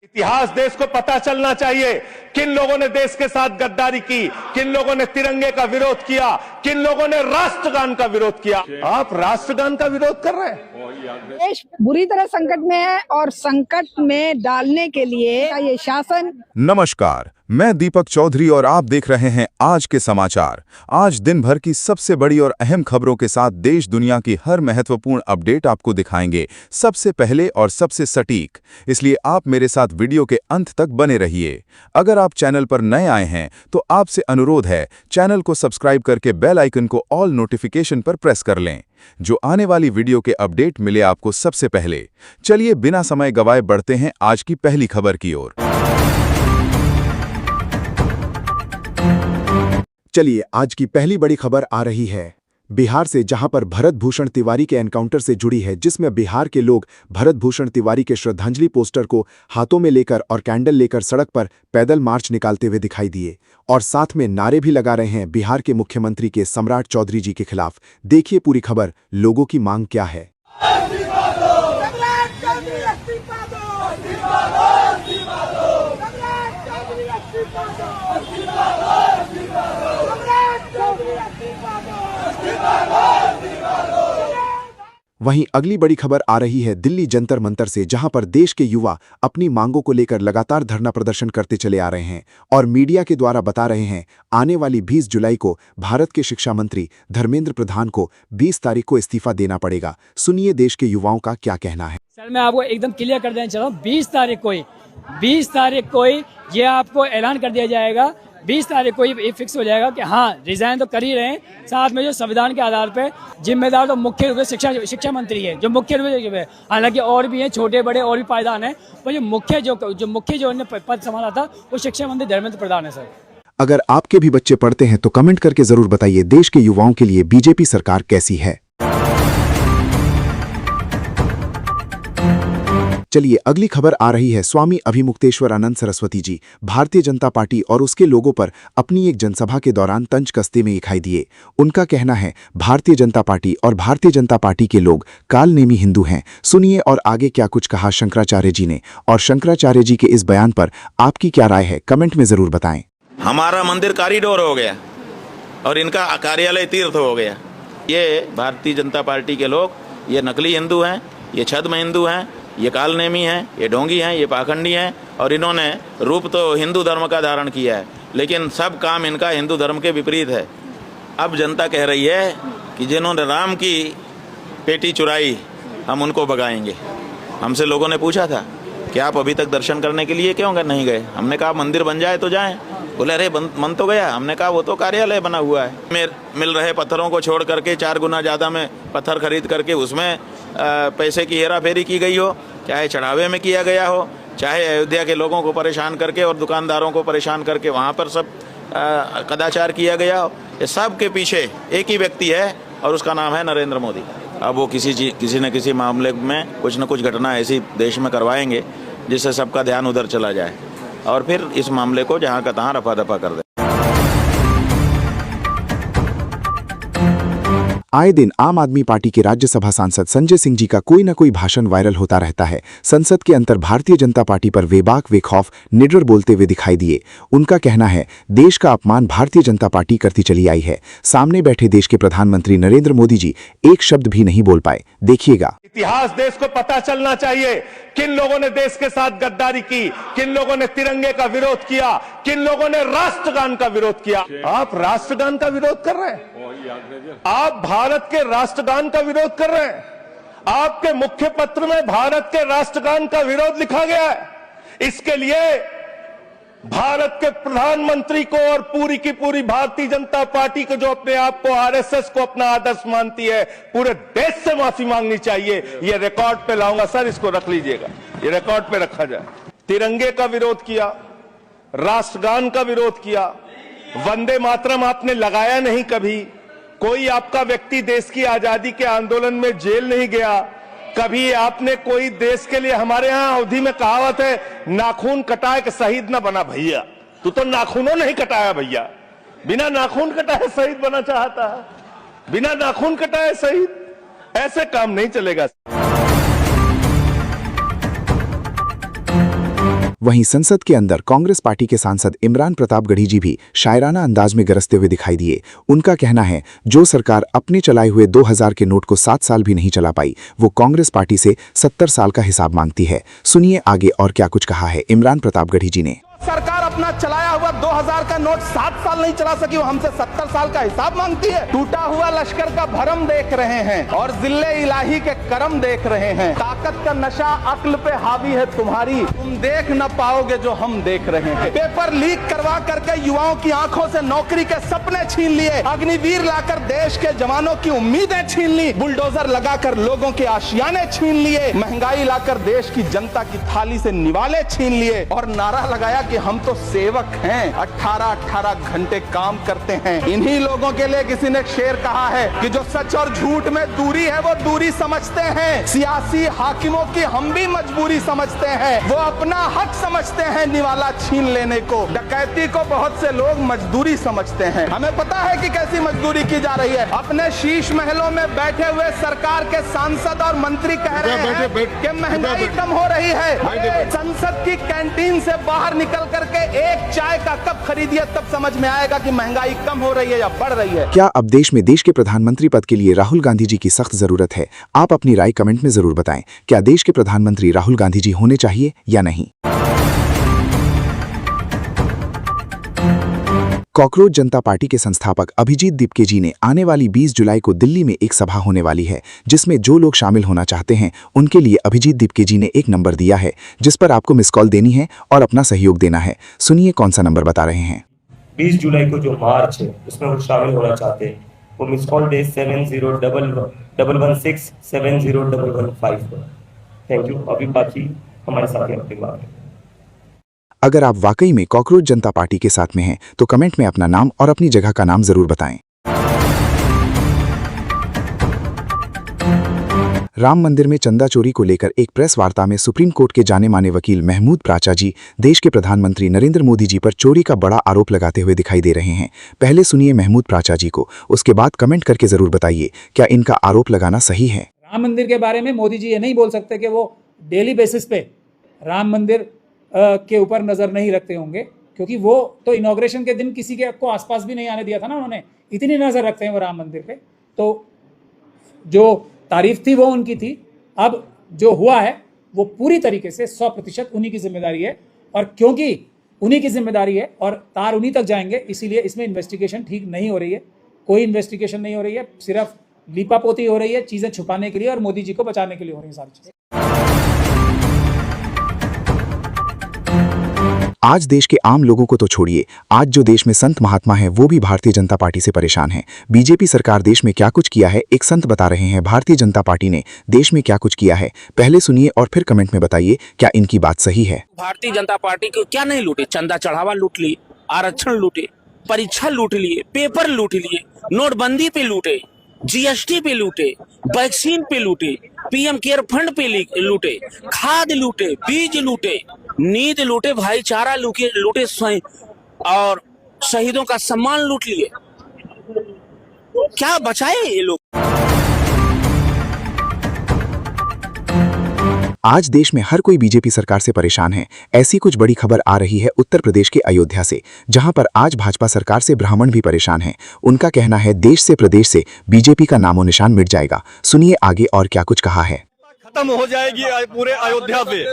इतिहास देश को पता चलना चाहिए किन लोगों ने देश के साथ गद्दारी की, किन लोगों ने तिरंगे का विरोध किया, किन लोगों ने राष्ट्रगान का विरोध किया। आप राष्ट्रगान का विरोध कर रहे हैं। देश बुरी तरह संकट में है और संकट में डालने के लिए ये शासन। नमस्कार, मैं दीपक चौधरी और आप देख रहे हैं आज के समाचार। आज दिन भर की सबसे बड़ी और अहम खबरों के साथ देश दुनिया की हर महत्वपूर्ण अपडेट आपको दिखाएंगे, सबसे पहले और सबसे सटीक। इसलिए आप मेरे साथ वीडियो के अंत तक बने रहिए। अगर आप चैनल पर नए आए हैं तो आपसे अनुरोध है, चैनल को सब्सक्राइब करके बेल आइकन को ऑल नोटिफिकेशन पर प्रेस कर लें, जो आने वाली वीडियो के अपडेट मिले आपको सबसे पहले। चलिए बिना समय गवाए बढ़ते हैं आज की पहली खबर की ओर। चलिए आज की पहली बड़ी खबर आ रही है बिहार से, जहां पर भरत भूषण तिवारी के एनकाउंटर से जुड़ी है, जिसमें बिहार के लोग भरत भूषण तिवारी के श्रद्धांजलि पोस्टर को हाथों में लेकर और कैंडल लेकर सड़क पर पैदल मार्च निकालते हुए दिखाई दिए और साथ में नारे भी लगा रहे हैं बिहार के मुख्यमंत्री के सम्राट चौधरी जी के खिलाफ। देखिए पूरी खबर, लोगों की मांग क्या है। वहीं अगली बड़ी खबर आ रही है दिल्ली जंतर मंतर से, जहां पर देश के युवा अपनी मांगों को लेकर लगातार धरना प्रदर्शन करते चले आ रहे हैं और मीडिया के द्वारा बता रहे हैं आने वाली 20 जुलाई को भारत के शिक्षा मंत्री धर्मेंद्र प्रधान को 20 तारीख को इस्तीफा देना पड़ेगा। सुनिए देश के युवाओं का क्या कहना है। सर मैं आपको एकदम क्लियर कर देना चाह रहा हूँ, 20 तारीख को ये आपको ऐलान कर दिया जाएगा। 20 तारीख को ये फिक्स हो जाएगा कि हाँ रिजाइन तो कर ही रहे हैं, साथ में जो संविधान के आधार पे जिम्मेदार तो मुख्य रूप से शिक्षा मंत्री है, जो मुख्य रूप से। हालांकि और भी हैं, छोटे बड़े और भी पायदान हैं, पर जो मुख्य पद संभाला था वो शिक्षा मंत्री धर्मेंद्र प्रधान है। सर अगर आपके भी बच्चे पढ़ते हैं तो कमेंट करके जरूर बताइए देश के युवाओं के लिए बीजेपी सरकार कैसी है। चलिए अगली खबर आ रही है स्वामी अभिमुक्तेश्वरानंद सरस्वती जी भारतीय जनता पार्टी और उसके लोगों पर अपनी एक जनसभा के दौरान तंज कसते में दिखाई दिए। उनका कहना है भारतीय जनता पार्टी और भारतीय जनता पार्टी के लोग कालनेमी हिंदू हैं। सुनिए और आगे क्या कुछ कहा शंकराचार्य जी ने, और शंकराचार्य जी के इस बयान पर आपकी क्या राय है, कमेंट में जरूर बताएं। हमारा मंदिर कॉरिडोर हो गया और इनका कार्यालय तीर्थ हो गया। ये भारतीय जनता पार्टी के लोग ये नकली हिंदू हैं, ये छद्म हिंदू हैं, ये कालनेमी हैं, ये ढोंगी हैं, ये पाखंडी हैं और इन्होंने रूप तो हिंदू धर्म का धारण किया है, लेकिन सब काम इनका हिंदू धर्म के विपरीत है। अब जनता कह रही है कि जिन्होंने राम की पेटी चुराई हम उनको भगाएंगे। हमसे लोगों ने पूछा था कि आप अभी तक दर्शन करने के लिए क्यों नहीं गए। हमने कहा मंदिर बन जाए तो जाएं। बोले अरे मन तो गया। हमने कहा वो तो कार्यालय बना हुआ है। मिल रहे पत्थरों को छोड़ करके 4 गुना ज़्यादा में पत्थर खरीद करके उसमें पैसे की हेरा फेरी की गई हो, चाहे चढ़ावे में किया गया हो, चाहे अयोध्या के लोगों को परेशान करके और दुकानदारों को परेशान करके वहाँ पर सब कदाचार किया गया हो। ये सब के पीछे एक ही व्यक्ति है और उसका नाम है नरेंद्र मोदी। अब वो किसी न किसी मामले में कुछ न कुछ घटना ऐसी देश में करवाएंगे जिससे सबका ध्यान उधर चला जाए और फिर इस मामले को जहाँ का तहाँ रफा दफा कर दे। आए दिन आम आदमी पार्टी के राज्यसभा सांसद संजय सिंह जी का कोई न कोई भाषण वायरल होता रहता है। संसद के अंदर भारतीय जनता पार्टी पर बेबाक बेखौफ निडर बोलते हुए दिखाई दिए। उनका कहना है देश का अपमान भारतीय जनता पार्टी करती चली आई है। सामने बैठे देश के प्रधानमंत्री नरेंद्र मोदी जी एक शब्द भी नहीं बोल पाए। देखिएगा। इतिहास देश को पता चलना चाहिए किन लोगों ने देश के साथ गद्दारी की, किन लोगों ने तिरंगे का विरोध किया, किन लोगों ने राष्ट्रगान का विरोध किया। आप राष्ट्रगान का विरोध कर रहे हैं, आप भारत के राष्ट्रगान का विरोध कर रहे हैं। आपके मुख्य पत्र में भारत के राष्ट्रगान का विरोध लिखा गया है। इसके लिए भारत के प्रधानमंत्री को और पूरी की पूरी भारतीय जनता पार्टी को, जो अपने आप को आरएसएस को अपना आदर्श मानती है, पूरे देश से माफी मांगनी चाहिए। ये रिकॉर्ड पे लाऊंगा सर, इसको रख लीजिएगा, ये रिकॉर्ड पे रखा जाए। तिरंगे का विरोध किया, राष्ट्रगान का विरोध किया, वंदे मातरम आपने लगाया नहीं कभी। कोई आपका व्यक्ति देश की आजादी के आंदोलन में जेल नहीं गया। कभी आपने कोई देश के लिए, हमारे यहां अवधि में कहावत है, नाखून कटाए कि शहीद ना बना भैया। तू तो नाखूनों नहीं कटाया भैया, बिना नाखून कटाए शहीद बना चाहता है, बिना नाखून कटाए शहीद। ऐसे काम नहीं चलेगा। वहीं संसद के अंदर कांग्रेस पार्टी के सांसद इमरान प्रतापगढ़ी जी भी शायराना अंदाज में गरजते हुए दिखाई दिए। उनका कहना है, जो सरकार अपने चलाए हुए 2000 के नोट को 7 साल भी नहीं चला पाई, वो कांग्रेस पार्टी से 70 साल का हिसाब मांगती है। सुनिए आगे और क्या कुछ कहा है इमरान प्रतापगढ़ी जी ने। सरकार अपना चलाया हुआ 2000 का नोट 7 साल नहीं चला सकी, वो हमसे 70 साल का हिसाब मांगती है। टूटा हुआ लश्कर का भरम देख रहे हैं और जिल्ले इलाही के करम देख रहे हैं। ताकत का नशा अक्ल पे हावी है तुम्हारी, तुम देख न पाओगे जो हम देख रहे हैं। पेपर लीक करवा करके युवाओं की आंखों से नौकरी के सपने छीन लिए, अग्निवीर लाकर देश के जवानों की उम्मीदें छीन ली, बुलडोजर लगाकर लोगों के आशियाने छीन लिए, महंगाई लाकर देश की जनता की थाली से निवाले छीन लिए और नारा लगाया कि हम तो सेवक हैं, 18-18 घंटे काम करते हैं। इन्हीं लोगों के लिए किसी ने शेर कहा है कि जो सच और झूठ में दूरी है वो दूरी समझते हैं। सियासी हाकिमों की हम भी मजबूरी समझते हैं, वो अपना हक समझते हैं निवाला छीन लेने को। डकैती को बहुत से लोग मजदूरी समझते हैं। हमें पता है कि कैसी मजदूरी की जा रही है। अपने शीश महलों में बैठे हुए सरकार के सांसद और मंत्री कह रहे हैं कि महंगाई कम हो रही है। संसद की कैंटीन से बाहर निकल करके एक चाय का कप खरीदिए, तब समझ में आएगा कि महंगाई कम हो रही है या बढ़ रही है। क्या अब देश में देश के प्रधानमंत्री पद के लिए राहुल गांधी जी की सख्त जरूरत है? आप अपनी राय कमेंट में जरूर बताएं। क्या देश के प्रधानमंत्री राहुल गांधी जी होने चाहिए या नहीं? कॉकरोच जनता पार्टी के संस्थापक अभिजीत दीपके जी ने आने वाली 20 जुलाई को दिल्ली में एक सभा होने वाली है, जिसमें जो लोग शामिल होना चाहते हैं उनके लिए अभिजीत दीपके जी ने एक नंबर दिया है, जिस पर आपको मिस कॉल देनी है और अपना सहयोग देना है। सुनिए कौन सा नंबर बता रहे हैं। 20 जुलाई को जो मार्च है उसमें वो शामिल होना चाहते हैं, वो मिस कॉल दे 7011170115 पर। Thank you. अभी बाकी हमारे साथी अपनी बात है। अगर आप वाकई में कॉकरोच जनता पार्टी के साथ में हैं तो कमेंट में अपना नाम और अपनी जगह का नाम जरूर बताएं। राम मंदिर में चंदा चोरी को लेकर एक प्रेस वार्ता में सुप्रीम कोर्ट के जाने माने वकील महमूद प्राचा जी देश के प्रधानमंत्री नरेंद्र मोदी जी पर चोरी का बड़ा आरोप लगाते हुए दिखाई दे रहे हैं। पहले सुनिए महमूद प्राचा जी को, उसके बाद कमेंट करके जरूर बताइए क्या इनका आरोप लगाना सही है। राम मंदिर के बारे में मोदी जी ये नहीं बोल सकते कि वो डेली बेसिस पे राम मंदिर के ऊपर नज़र नहीं रखते होंगे, क्योंकि वो तो इनॉग्रेशन के दिन किसी के को आसपास भी नहीं आने दिया था ना उन्होंने। इतनी नज़र रखते हैं वो राम मंदिर पे। तो जो तारीफ थी वो उनकी थी, अब जो हुआ है वो पूरी तरीके से 100% उन्हीं की जिम्मेदारी है। और क्योंकि उन्हीं की जिम्मेदारी है और तार उन्हीं तक जाएंगे, इसीलिए इसमें इन्वेस्टिगेशन ठीक नहीं हो रही है। कोई इन्वेस्टिगेशन नहीं हो रही है, सिर्फ लीपापोती हो रही है चीज़ें छुपाने के लिए और मोदी जी को बचाने के लिए हो रही है सारी चीज़ें। आज देश के आम लोगों को तो छोड़िए, आज जो देश में संत महात्मा हैं वो भी भारतीय जनता पार्टी से परेशान हैं। बीजेपी सरकार देश में क्या कुछ किया है, एक संत बता रहे हैं भारतीय जनता पार्टी ने देश में क्या कुछ किया है। पहले सुनिए और फिर कमेंट में बताइए क्या इनकी बात सही है। भारतीय जनता पार्टी को क्या नहीं लूटे? चंदा चढ़ावा लूट लिए, आरक्षण लूटे, परीक्षा लूट लिए, पेपर लूट लिए, नोटबंदी पे लूटे, जीएसटी पे लूटे, वैक्सीन पे लूटे, पीएम केयर फंड पे लूटे, खाद लूटे, बीज लूटे, नींद लूटे, भाईचारा लूटे और शहीदों का सम्मान लूट लिए। क्या बचाए ये लोग? आज देश में हर कोई बीजेपी सरकार से परेशान है। ऐसी कुछ बड़ी खबर आ रही है उत्तर प्रदेश के अयोध्या से, जहां पर आज भाजपा सरकार से ब्राह्मण भी परेशान हैं। उनका कहना है देश से प्रदेश से बीजेपी का नामो निशान मिट जाएगा। सुनिए आगे और क्या कुछ कहा है। खत्म हो जाएगी पूरे अयोध्या से।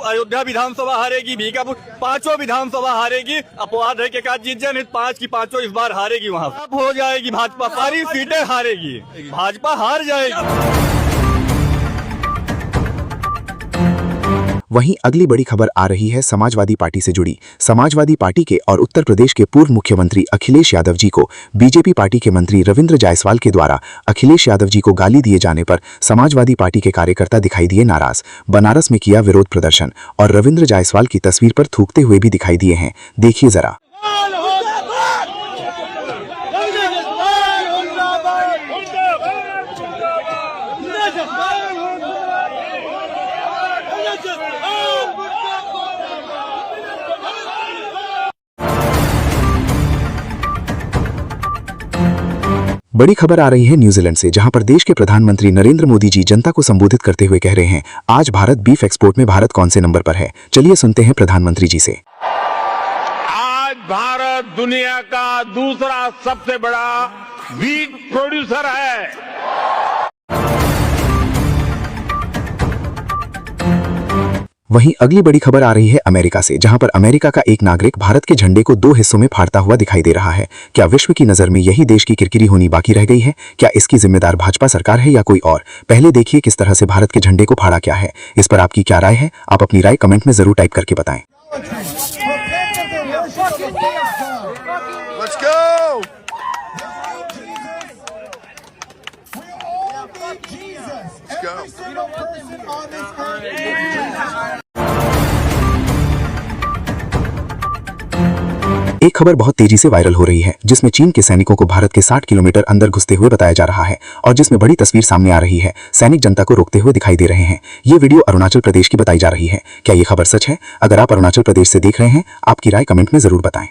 अयोध्या विधानसभा हारेगी, बीकापुर 5 विधानसभा हारेगी। अपवाद है कि का जीत जाए, 5 की 5 इस बार हारेगी। वहाँ अब हो जाएगी भाजपा, सारी सीटें हारेगी, भाजपा हार जाएगी। वहीं अगली बड़ी खबर आ रही है समाजवादी पार्टी से जुड़ी। समाजवादी पार्टी के और उत्तर प्रदेश के पूर्व मुख्यमंत्री अखिलेश यादव जी को बीजेपी पार्टी के मंत्री रविंद्र जायसवाल के द्वारा अखिलेश यादव जी को गाली दिए जाने पर समाजवादी पार्टी के कार्यकर्ता दिखाई दिए नाराज। बनारस में किया विरोध प्रदर्शन और रविंद्र जायसवाल की तस्वीर पर थूकते हुए भी दिखाई दिए हैं। देखिए जरा। बड़ी खबर आ रही है न्यूजीलैंड से, जहां पर देश के प्रधानमंत्री नरेंद्र मोदी जी जनता को संबोधित करते हुए कह रहे हैं, आज भारत बीफ एक्सपोर्ट में भारत कौन से नंबर पर है। चलिए सुनते हैं प्रधानमंत्री जी से। आज भारत दुनिया का दूसरा सबसे बड़ा वीट प्रोड्यूसर है। वहीं अगली बड़ी खबर आ रही है अमेरिका से, जहां पर अमेरिका का एक नागरिक भारत के झंडे को 2 हिस्सों में फाड़ता हुआ दिखाई दे रहा है। क्या विश्व की नजर में यही देश की किरकिरी होनी बाकी रह गई है? क्या इसकी जिम्मेदार भाजपा सरकार है या कोई और? पहले देखिए किस तरह से भारत के झंडे को फाड़ा क्या है। इस पर आपकी क्या राय है? आप अपनी राय कमेंट में जरूर टाइप करके बताएं। एक खबर बहुत तेजी से वायरल हो रही है, जिसमें चीन के सैनिकों को भारत के 60 किलोमीटर अंदर घुसते हुए बताया जा रहा है और जिसमें बड़ी तस्वीर सामने आ रही है। सैनिक जनता को रोकते हुए दिखाई दे रहे हैं। ये वीडियो अरुणाचल प्रदेश की बताई जा रही है। क्या ये खबर सच है? अगर आप अरुणाचल प्रदेश से देख रहे हैं, आपकी राय कमेंट में जरूर बताएं।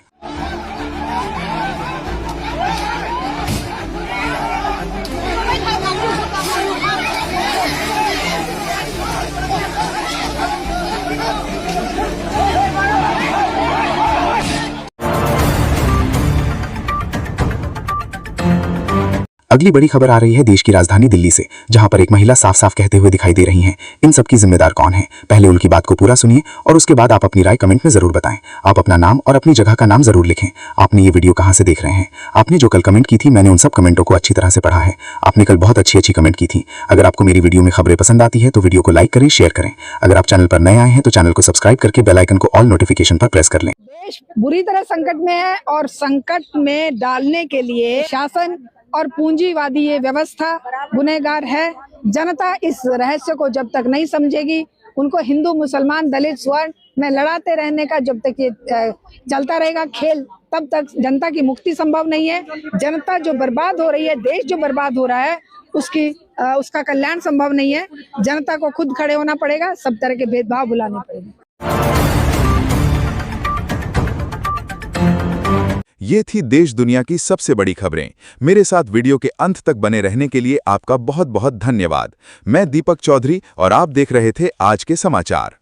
अगली बड़ी खबर आ रही है देश की राजधानी दिल्ली से, जहां पर एक महिला साफ साफ कहते हुए दिखाई दे रही हैं। इन सब की जिम्मेदार कौन है? पहले उनकी बात को पूरा सुनिए और उसके बाद आप अपनी राय कमेंट में जरूर बताएं। आप अपना नाम और अपनी जगह का नाम जरूर लिखें। आपने ये वीडियो कहां से देख रहे हैं? आपने जो कल कमेंट की थी, मैंने उन सब कमेंटों को अच्छी तरह से पढ़ा है। आपने कल बहुत अच्छी कमेंट की थी। अगर आपको मेरी वीडियो में खबरें पसंद आती है तो वीडियो को लाइक करें, शेयर करें। अगर आप चैनल पर नए आए हैं तो चैनल को सब्सक्राइब करके बेल आइकन को ऑल नोटिफिकेशन पर प्रेस कर लें। देश बुरी तरह संकट में है और संकट में डालने के लिए शासन और पूंजीवादी ये व्यवस्था गुनहगार है। जनता इस रहस्य को जब तक नहीं समझेगी, उनको हिंदू मुसलमान दलित स्वर्ण में लड़ाते रहने का जब तक ये चलता रहेगा खेल, तब तक जनता की मुक्ति संभव नहीं है। जनता जो बर्बाद हो रही है, देश जो बर्बाद हो रहा है, उसका कल्याण संभव नहीं है। जनता को खुद खड़े होना पड़ेगा, सब तरह के भेदभाव भुलाने पड़ेंगे। ये थी देश दुनिया की सबसे बड़ी खबरें। मेरे साथ वीडियो के अंत तक बने रहने के लिए आपका बहुत बहुत धन्यवाद। मैं दीपक चौधरी और आप देख रहे थे आज के समाचार।